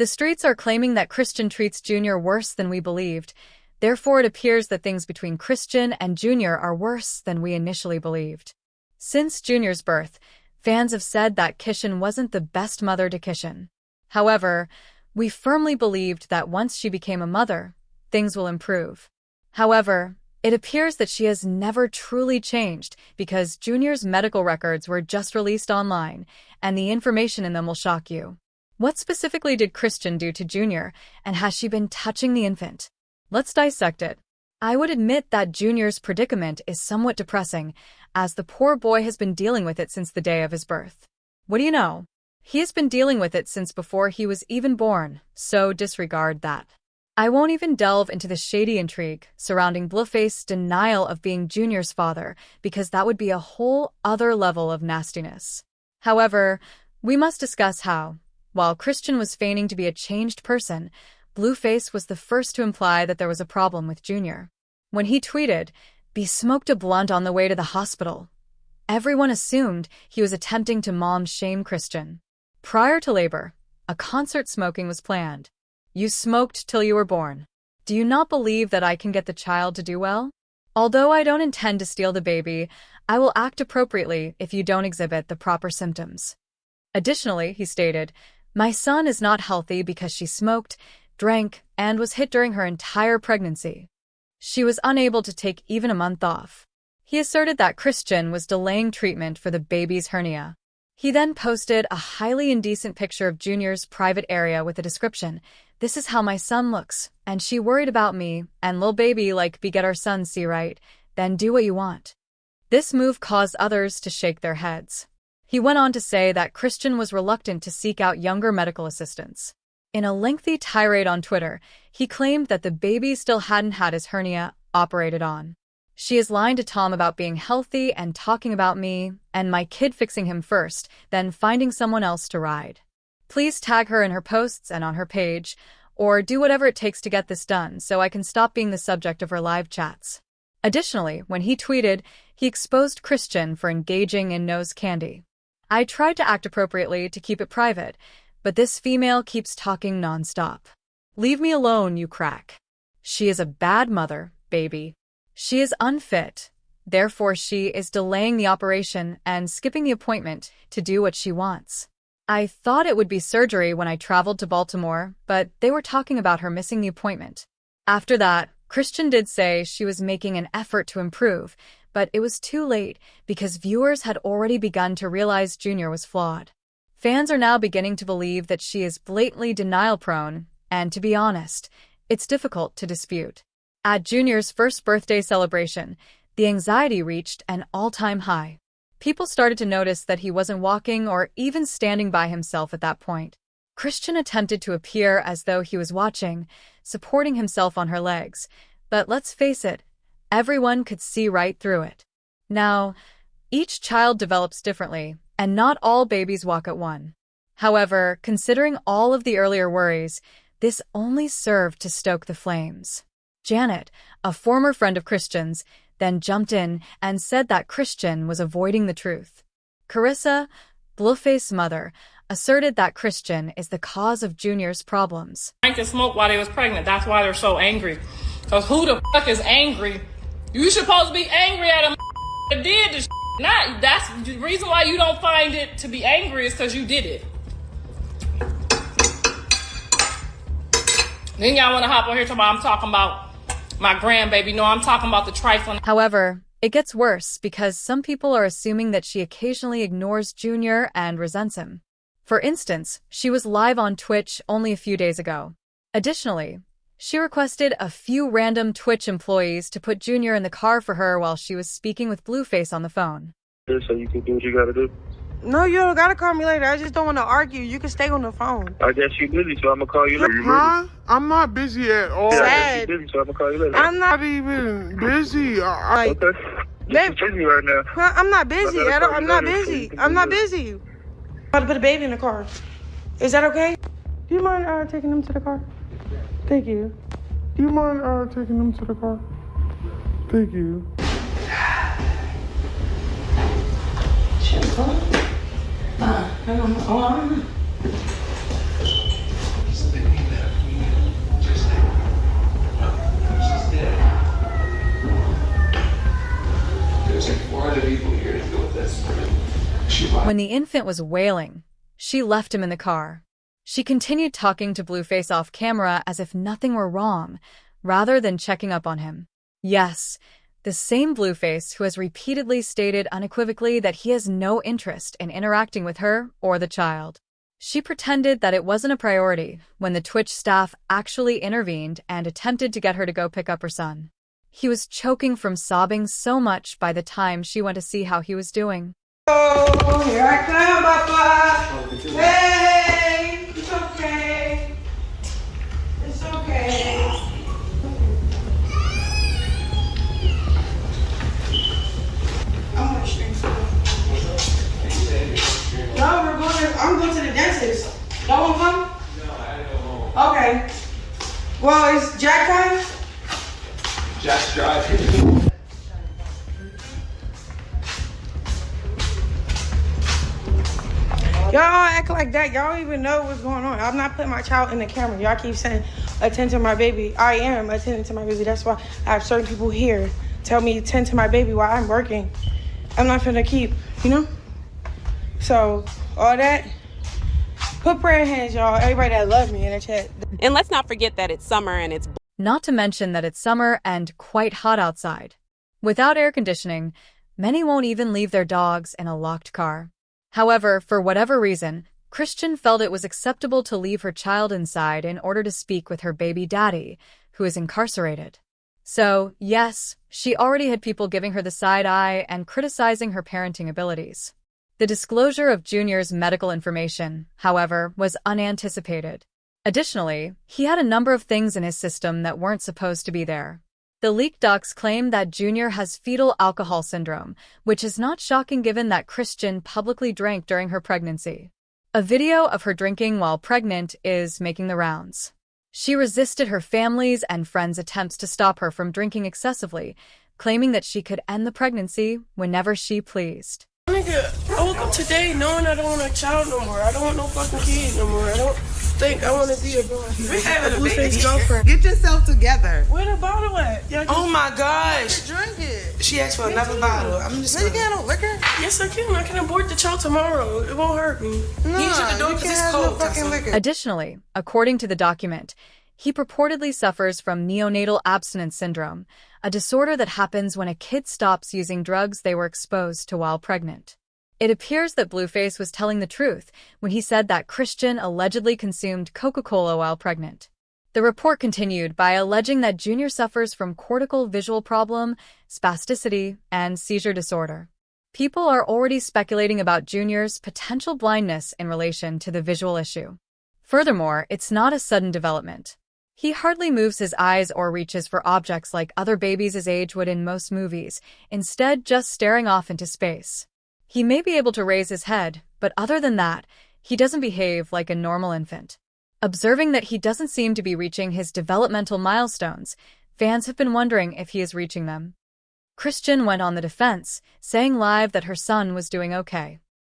The streets are claiming that Chrisean treats Junior worse than we believed. Therefore, it appears that things between Chrisean and Junior are worse than we initially believed. Since Junior's birth, fans have said that Chrisean wasn't the best mother to Chrisean. However, we firmly believed that once she became a mother, things will improve. However, it appears that she has never truly changed because Junior's medical records were just released online, and the information in them will shock you. What specifically did Chrisean do to Junior, and has she been touching the infant? Let's dissect it. I would admit that Junior's predicament is somewhat depressing, as the poor boy has been dealing with it since the day of his birth. What do you know? He has been dealing with it since before he was even born, so disregard that. I won't even delve into the shady intrigue surrounding Blueface's denial of being Junior's father, because that would be a whole other level of nastiness. However, we must discuss how, while Chrisean was feigning to be a changed person, Blueface was the first to imply that there was a problem with Junior. When he tweeted, "Be smoked a blunt on the way to the hospital," everyone assumed he was attempting to mom-shame Chrisean. Prior to labor, a concert smoking was planned. You smoked till you were born. Do you not believe that I can get the child to do well? Although I don't intend to steal the baby, I will act appropriately if you don't exhibit the proper symptoms. Additionally, he stated, "My son is not healthy because she smoked, drank, and was hit during her entire pregnancy. She was unable to take even a month off." He asserted that Chrisean was delaying treatment for the baby's hernia. He then posted a highly indecent picture of Junior's private area with a description, "This is how my son looks, and she worried about me, and lil baby like be get our son, see right, then do what you want." This move caused others to shake their heads. He went on to say that Chrisean was reluctant to seek out younger medical assistance. In a lengthy tirade on Twitter, he claimed that the baby still hadn't had his hernia operated on. "She is lying to Tom about being healthy and talking about me and my kid fixing him first, then finding someone else to ride. Please tag her in her posts and on her page, or do whatever it takes to get this done so I can stop being the subject of her live chats." Additionally, when he tweeted, he exposed Chrisean for engaging in nose candy. "I tried to act appropriately to keep it private, but this female keeps talking nonstop. Leave me alone, you crack. She is a bad mother, baby. She is unfit. Therefore, she is delaying the operation and skipping the appointment to do what she wants. I thought it would be surgery when I traveled to Baltimore, but they were talking about her missing the appointment." After that, Chrisean did say she was making an effort to improve, but it was too late because viewers had already begun to realize Junior was flawed. Fans are now beginning to believe that she is blatantly denial-prone, and to be honest, it's difficult to dispute. At Junior's first birthday celebration, the anxiety reached an all-time high. People started to notice that he wasn't walking or even standing by himself at that point. Chrisean attempted to appear as though he was watching, supporting himself on her legs, but let's face it, everyone could see right through it. Now, each child develops differently, and not all babies walk at one. However, considering all of the earlier worries, this only served to stoke the flames. Janet, a former friend of Chrisean's, then jumped in and said that Chrisean was avoiding the truth. Carissa, Blueface's mother, asserted that Chrisean is the cause of Junior's problems. Drank and smoked while they was pregnant. That's why they're so angry. Because who the fuck is angry? You supposed to be angry at a that did this. Not that's the reason why you don't find it to be angry is because you did it. Then y'all want to hop on here I'm talking about my grandbaby. No, I'm talking about the trifling. However, it gets worse because some people are assuming that she occasionally ignores Junior and resents him. For instance, she was live on Twitch only a few days ago. Additionally, she requested a few random Twitch employees to put Junior in the car for her while she was speaking with Blueface on the phone. So you can do what you gotta do? No, you don't gotta call me later. I just don't want to argue. You can stay on the phone. I guess you're busy, so I'm gonna call you later. Huh? I'm not busy at all. Yeah, I guess you're busy, so I'm gonna call you later. I'm not even busy. Okay. You're busy right now. Huh? I'm not busy. I'm not busy. I'm not busy. I'm about to put a baby in the car. Is that okay? Do you mind taking them to the car? Thank you. Do you mind taking them to the car? Thank you. Hang on. When the infant was wailing, she left him in the car. She continued talking to Blueface off camera as if nothing were wrong, rather than checking up on him. Yes, the same Blueface who has repeatedly stated unequivocally that he has no interest in interacting with her or the child. She pretended that it wasn't a priority when the Twitch staff actually intervened and attempted to get her to go pick up her son. He was choking from sobbing so much by the time she went to see how he was doing. Oh, here I come, Papa. Hey, it's okay. It's okay. I'm gonna stream something. No, I'm going to the dentist. Y'all wanna come? No, I had to go home. Okay. Well, is Jack coming? Jack's driving. Y'all act like that. Y'all don't even know what's going on. I'm not putting my child in the camera. Y'all keep saying, attend to my baby. I am attending to my baby. That's why I have certain people here tell me attend to my baby while I'm working. I'm not finna keep, So, all that, put prayer hands, y'all. Everybody that loves me in the chat. And let's not forget that it's summer and it's... Not to mention that it's summer and quite hot outside. Without air conditioning, many won't even leave their dogs in a locked car. However, for whatever reason, Chrisean felt it was acceptable to leave her child inside in order to speak with her baby daddy, who is incarcerated. So, yes, she already had people giving her the side eye and criticizing her parenting abilities. The disclosure of Junior's medical information, however, was unanticipated. Additionally, he had a number of things in his system that weren't supposed to be there. The leaked docs claim that Junior has fetal alcohol syndrome, which is not shocking given that Chrisean publicly drank during her pregnancy. A video of her drinking while pregnant is making the rounds. She resisted her family's and friends' attempts to stop her from drinking excessively, claiming that she could end the pregnancy whenever she pleased. Nigga, I woke up today knowing I don't want a child no more. I don't want no fucking kid no more. I don't think I want to be a Blueface girlfriend. Get yourself together. Where the bottle at? Oh my gosh. Drink it. She asked for another bottle. I'm just gonna... You can't have no liquor? Yes, I can. I can abort the child tomorrow. It won't hurt me. No, He should do it because it's cold. No fucking liquor. Additionally, according to the document, he purportedly suffers from neonatal abstinence syndrome, a disorder that happens when a kid stops using drugs they were exposed to while pregnant. It appears that Blueface was telling the truth when he said that Chrisean allegedly consumed Coca-Cola while pregnant. The report continued by alleging that Junior suffers from cortical visual problem, spasticity, and seizure disorder. People are already speculating about Junior's potential blindness in relation to the visual issue. Furthermore, it's not a sudden development. He hardly moves his eyes or reaches for objects like other babies his age would in most movies, instead just staring off into space. He may be able to raise his head, but other than that, he doesn't behave like a normal infant. Observing that he doesn't seem to be reaching his developmental milestones, fans have been wondering if he is reaching them. Chrisean went on the defense, saying live that her son was doing okay.